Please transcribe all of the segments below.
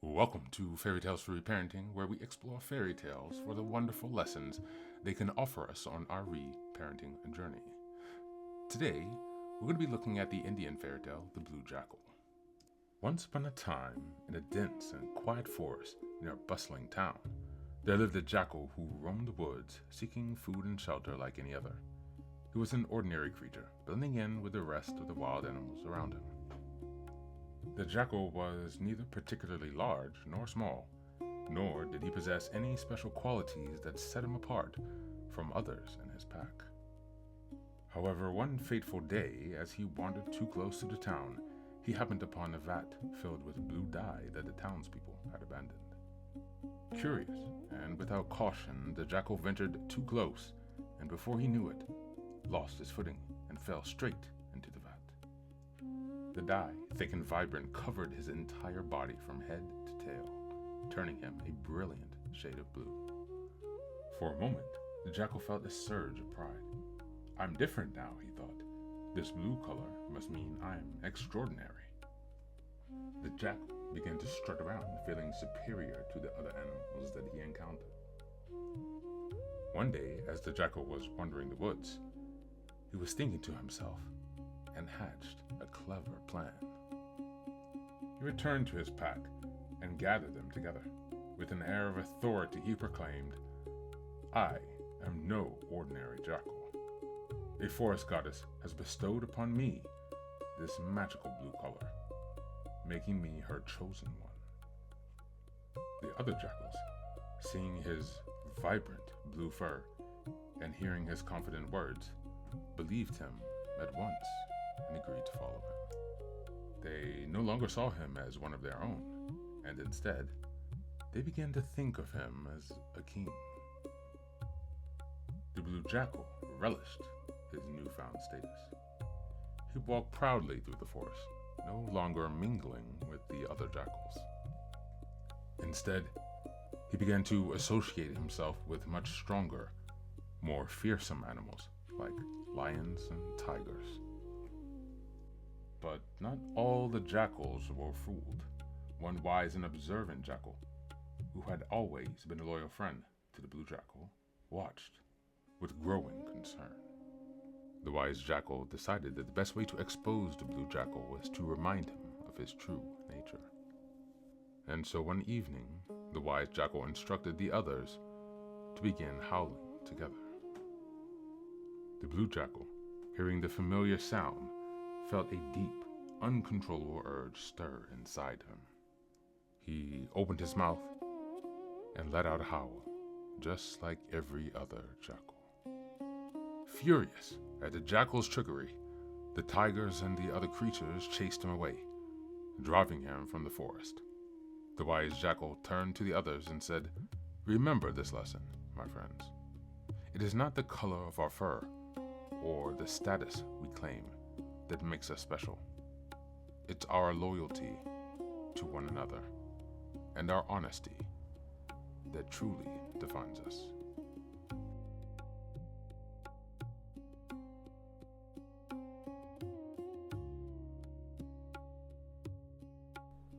Welcome to Fairytales for Reparenting, where we explore fairy tales for the wonderful lessons they can offer us on our reparenting journey. Today, we're going to be looking at the Indian fairy tale, The Blue Jackal. Once upon a time, in a dense and quiet forest near a bustling town, there lived a jackal who roamed the woods, seeking food and shelter like any other. He was an ordinary creature, blending in with the rest of the wild animals around him. The jackal was neither particularly large nor small, nor did he possess any special qualities that set him apart from others in his pack. However, one fateful day, as he wandered too close to the town, he happened upon a vat filled with blue dye that the townspeople had abandoned. Curious, and without caution, the jackal ventured too close, and before he knew it, lost his footing and fell straight into the vat. The dye, thick and vibrant, covered his entire body from head to tail, turning him a brilliant shade of blue. For a moment, the jackal felt a surge of pride. "I'm different now," he thought. "This blue color must mean I'm extraordinary." The jackal began to strut around, feeling superior to the other animals that he encountered. One day, as the jackal was wandering the woods, he was thinking to himself and hatched a clever plan. He returned to his pack and gathered them together. With an air of authority, he proclaimed, "I am no ordinary jackal. A forest goddess has bestowed upon me this magical blue color, making me her chosen one." The other jackals, seeing his vibrant blue fur and hearing his confident words, believed him at once and agreed to follow him. They no longer saw him as one of their own, and instead, they began to think of him as a king. The blue jackal relished his newfound status. He walked proudly through the forest, no longer mingling with the other jackals. Instead, he began to associate himself with much stronger, more fearsome animals like lions and tigers. But not all the jackals were fooled. One wise and observant jackal, who had always been a loyal friend to the blue jackal, watched with growing concern. The wise jackal decided that the best way to expose the blue jackal was to remind him of his true nature. And so one evening, the wise jackal instructed the others to begin howling together. The blue jackal, hearing the familiar sound, felt a deep, uncontrollable urge stir inside him. He opened his mouth and let out a howl, just like every other jackal. Furious at the jackal's trickery, the tigers and the other creatures chased him away, driving him from the forest. The wise jackal turned to the others and said, "Remember this lesson, my friends. It is not the color of our fur or the status we claim that makes us special. It's our loyalty to one another and our honesty that truly defines us."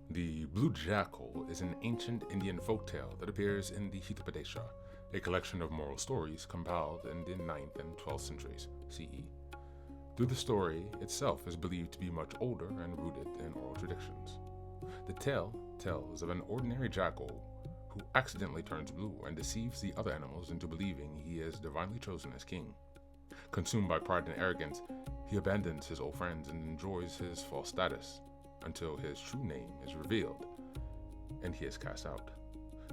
The Blue Jackal is an ancient Indian folktale that appears in the Hitopadesha, a collection of moral stories compiled in the 9th and 12th centuries CE. Though the story itself is believed to be much older and rooted in oral traditions. The tale tells of an ordinary jackal who accidentally turns blue and deceives the other animals into believing he is divinely chosen as king. Consumed by pride and arrogance, he abandons his old friends and enjoys his false status until his true name is revealed and he is cast out.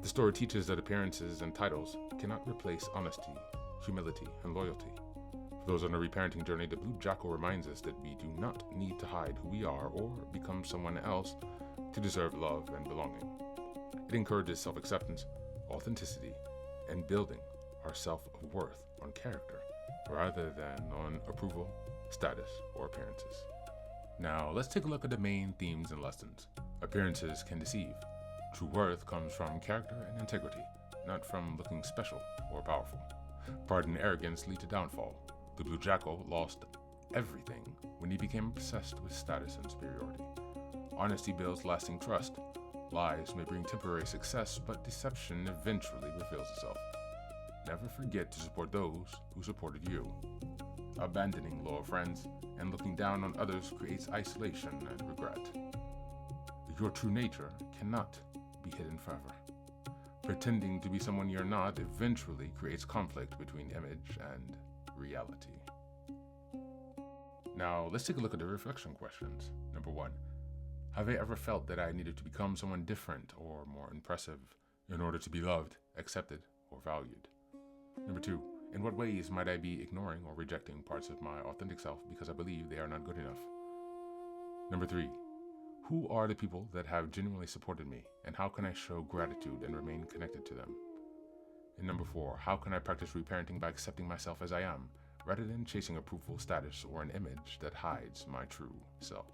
The story teaches that appearances and titles cannot replace honesty, humility, and loyalty. For those on a reparenting journey, the Blue Jackal reminds us that we do not need to hide who we are or become someone else to deserve love and belonging. It encourages self-acceptance, authenticity, and building our self-worth on character rather than on approval, status, or appearances. Now, let's take a look at the main themes and lessons. Appearances can deceive. True worth comes from character and integrity, not from looking special or powerful. Pride and arrogance lead to downfall. The Blue Jackal lost everything when he became obsessed with status and superiority. Honesty builds lasting trust, Lies may bring temporary success, but deception eventually reveals itself. Never forget to support those who supported you. Abandoning loyal friends and looking down on others creates isolation and regret. Your true nature cannot be hidden forever. Pretending to be someone you're not eventually creates conflict between image and reality. Now, let's take a look at the reflection questions. Number 1. Have I ever felt that I needed to become someone different or more impressive in order to be loved, accepted, or valued? Number 2. In what ways might I be ignoring or rejecting parts of my authentic self because I believe they are not good enough? Number 3. Who are the people that have genuinely supported me, and how can I show gratitude and remain connected to them? And number 4. How can I practice reparenting by accepting myself as I am, rather than chasing approval, status, or an image that hides my true self?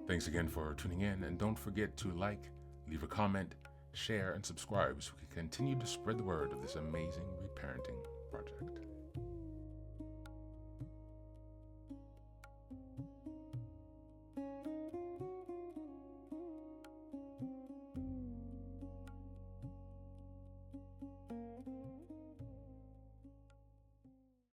Thanks again for tuning in, and don't forget to like, leave a comment, share, and subscribe so we can continue to spread the word of this amazing reparenting project.